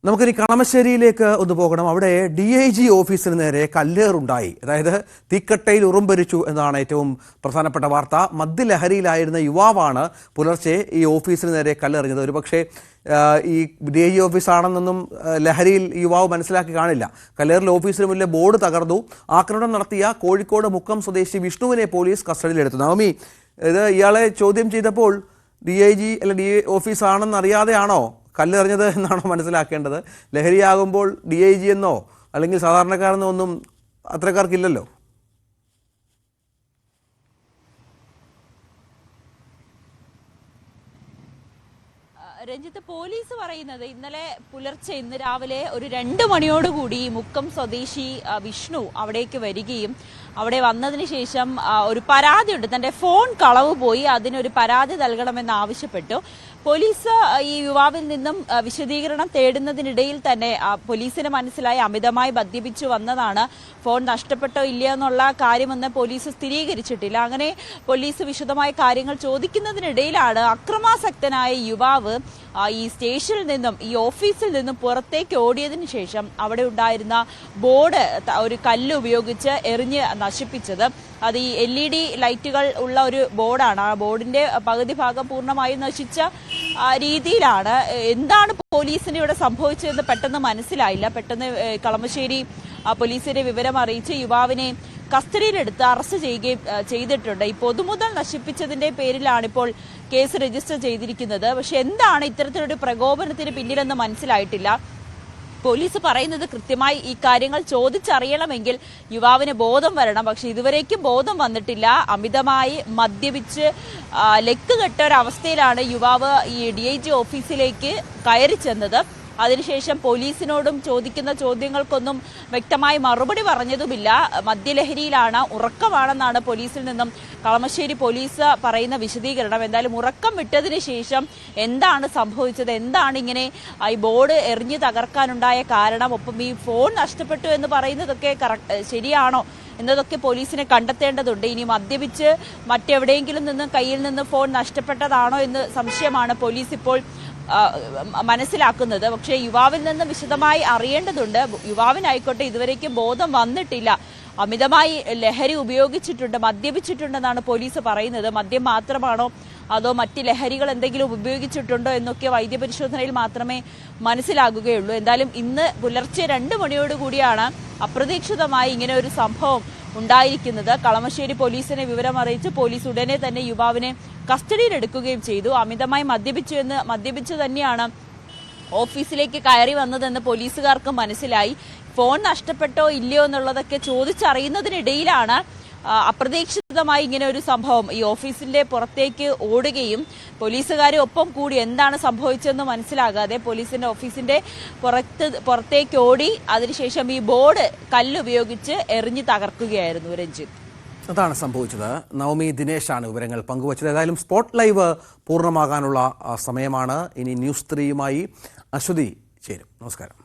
നമുക്കിനി കളമശ്ശേരിയിലേക്ക് ഒന്ന് പോകണം. അവിടെ DIG ഓഫീസിന് നേരെ കല്ലേറുണ്ടായി. അതായത് തീക്കട്ടയിൽ ഉറുമ്പരിച്ചു എന്നതാണ് ഏറ്റവും പ്രധാനപ്പെട്ട വാർത്ത. മദ്യലഹരിയിലായിരുന്ന യുവാവാണ് പുലർച്ചെ ഈ ഓഫീസിന് നേരെ കല്ലെറിഞ്ഞത്. ഒരുപക്ഷെ ഈ DIG ഓഫീസാണെന്നൊന്നും ലഹരിയിൽ യുവാവ് മനസ്സിലാക്കി കാണില്ല. കല്ലേറിൽ ഓഫീസിന് മുന്നിലെ ബോർഡ് തകർന്നു. ആക്രമണം നടത്തിയ കോഴിക്കോട് മുക്കം സ്വദേശി വിഷ്ണുവിനെ പോലീസ് കസ്റ്റഡിയിലെടുത്തു. നവമി, ഇത് ഇയാളെ ചോദ്യം ചെയ്തപ്പോൾ DIG അല്ല DI ഓഫീസാണെന്ന് അറിയാതെയാണോ കല്ലെറിഞ്ഞത് എന്നാണോ മനസ്സിലാക്കേണ്ടത്? ലഹരിയാകുമ്പോൾ DIG എന്നോ അല്ലെങ്കിൽ സാധാരണക്കാരെന്നോ ഒന്നും അത്രക്കാർക്കില്ലല്ലോ. രഞ്ജിത്ത്, പോലീസ് പറയുന്നത് ഇന്നലെ പുലർച്ചെ ഇന്ന് രാവിലെ ഒരു 2 മണിയോടുകൂടി മുക്കം സ്വദേശി വിഷ്ണു അവിടേക്ക് വരികയും അവിടെ വന്നതിന് ശേഷം ഒരു പരാതിയുണ്ട്, തന്റെ ഫോൺ കളവ് പോയി, അതിനൊരു പരാതി നൽകണമെന്ന് ആവശ്യപ്പെട്ടു. പോലീസ് ഈ യുവാവിൽ നിന്നും വിശദീകരണം തേടുന്നതിനിടയിൽ തന്നെ പോലീസിന് മനസ്സിലായി അമിതമായി മദ്യപിച്ചു വന്നതാണ്. ഫോൺ നഷ്ടപ്പെട്ടോ ഇല്ലയോ എന്നുള്ള കാര്യമൊന്നും പോലീസ് സ്ഥിരീകരിച്ചിട്ടില്ല. അങ്ങനെ പോലീസ് വിശദമായ കാര്യങ്ങൾ ചോദിക്കുന്നതിനിടയിലാണ് അക്രമാസക്തനായ യുവാവ് ഈ സ്റ്റേഷനിൽ നിന്നും ഈ ഓഫീസിൽ നിന്നും പുറത്തേക്ക് ഓടിയതിനു ശേഷം അവിടെ ഉണ്ടായിരുന്ന ബോർഡ് ഒരു കല്ല് ഉപയോഗിച്ച് എറിഞ്ഞ് നശിപ്പിച്ചത്. അത് ഈ LED ലൈറ്റുകൾ ഉള്ള ഒരു ബോർഡാണ്. ആ ബോർഡിന്റെ പകുതി ഭാഗം പൂർണ്ണമായും നശിച്ച രീതിയിലാണ്. എന്താണ് പോലീസിന് ഇവിടെ സംഭവിച്ചതെന്ന് പെട്ടെന്ന് മനസ്സിലായില്ല. പെട്ടെന്ന് കളമശ്ശേരി പോലീസിനെ വിവരം അറിയിച്ച് യുവാവിനെ കസ്റ്റഡിയിലെടുത്ത് അറസ്റ്റ് ചെയ്യുകയും ചെയ്തിട്ടുണ്ട്. ഈ പൊതുമുതൽ നശിപ്പിച്ചതിന്റെ പേരിലാണ് ഇപ്പോൾ കേസ് രജിസ്റ്റർ ചെയ്തിരിക്കുന്നത്. പക്ഷെ എന്താണ് ഇത്തരത്തിലൊരു പ്രകോപനത്തിന് പിന്നിലെന്ന് മനസ്സിലായിട്ടില്ല. പോലീസ് പറയുന്നത് കൃത്യമായി ഈ കാര്യങ്ങൾ ചോദിച്ചറിയണമെങ്കിൽ യുവാവിന് ബോധം വരണം. പക്ഷെ ഇതുവരേക്കും ബോധം വന്നിട്ടില്ല. അമിതമായി മദ്യപിച്ച് ലെക്ക് കെട്ട ഒരവസ്ഥയിലാണ് യുവാവ് ഈ DIG ഓഫീസിലേക്ക് കയറി ചെന്നത്. അതിനുശേഷം പോലീസിനോടും ചോദിക്കുന്ന ചോദ്യങ്ങൾക്കൊന്നും വ്യക്തമായി മറുപടി പറഞ്ഞതുമില്ല. മദ്യലഹരിയിലാണ്, ഉറക്കമാണെന്നാണ് പോലീസിൽ നിന്നും കളമശ്ശേരി പോലീസ് പറയുന്ന വിശദീകരണം. എന്തായാലും ഉറക്കം വിട്ടതിന് ശേഷം എന്താണ് സംഭവിച്ചത്, എന്താണ് ഇങ്ങനെ ഈ ബോർഡ് എറിഞ്ഞു തകർക്കാനുണ്ടായ കാരണം, ഒപ്പം ഈ ഫോൺ നഷ്ടപ്പെട്ടു എന്ന് പറയുന്നതൊക്കെ ശരിയാണോ എന്നതൊക്കെ പോലീസിനെ കണ്ടെത്തേണ്ടതുണ്ട്. ഇനി മദ്യപിച്ച് മറ്റെവിടെയെങ്കിലും നിന്ന് കയ്യിൽ നിന്ന് ഫോൺ നഷ്ടപ്പെട്ടതാണോ എന്ന് സംശയമാണ് പോലീസ് ഇപ്പോൾ മനസ്സിലാക്കുന്നത്. പക്ഷേ യുവാവിൽ നിന്ന് വിശദമായി അറിയേണ്ടതുണ്ട്. യുവാവിനായിക്കോട്ടെ ഇതുവരേക്കും ബോധം വന്നിട്ടില്ല. അമിതമായി ലഹരി ഉപയോഗിച്ചിട്ടുണ്ട്, മദ്യപിച്ചിട്ടുണ്ടെന്നാണ് പോലീസ് പറയുന്നത്. മദ്യം മാത്രമാണോ അതോ മറ്റ് ലഹരികൾ എന്തെങ്കിലും ഉപയോഗിച്ചിട്ടുണ്ടോ എന്നൊക്കെ വൈദ്യപരിശോധനയിൽ മാത്രമേ മനസ്സിലാകുകയുള്ളൂ. എന്തായാലും ഇന്ന് പുലർച്ചെ 2 മണിയോടുകൂടിയാണ് അപ്രതീക്ഷിതമായി ഇങ്ങനെ ഒരു സംഭവം ഉണ്ടായിരിക്കുന്നത്. കളമശ്ശേരി പോലീസിനെ വിവരം അറിയിച്ച് പോലീസ് ഉടനെ തന്നെ യുവാവിനെ കസ്റ്റഡിയിലെടുക്കുകയും ചെയ്തു. അമിതമായി മദ്യപിച്ചു തന്നെയാണ് ഓഫീസിലേക്ക് കയറി വന്നതെന്ന് പോലീസുകാർക്ക് മനസ്സിലായി. ഫോൺ നഷ്ടപ്പെട്ടോ ഇല്ലയോ എന്നുള്ളതൊക്കെ ചോദിച്ചറിയുന്നതിനിടയിലാണ് അപ്രതീക്ഷിതമായി ഇങ്ങനെ ഒരു സംഭവം ഈ ഓഫീസിന്റെ പുറത്തേക്ക് ഓടുകയും പോലീസുകാരെ ഒപ്പം കൂടി എന്താണ് സംഭവിച്ചതെന്ന് മനസ്സിലാകാതെ പോലീസിന്റെ ഓഫീസിന്റെ പുറത്തേക്ക് ഓടി അതിനുശേഷം ഈ ബോർഡ് കല്ലുപയോഗിച്ച് എറിഞ്ഞു തകർക്കുകയായിരുന്നു. രഞ്ജിത്ത്, അതാണ് സംഭവിച്ചത്. നവമി ദിനേശാണ് വിവരങ്ങൾ പങ്കുവച്ചത്. ഏതായാലും സ്പോട്ട് ലൈവ് പൂർണ്ണമാകാനുള്ള സമയമാണ്. ഇനി ന്യൂസ് 3യുമായി അശ്വതി ചേരും. നമസ്കാരം.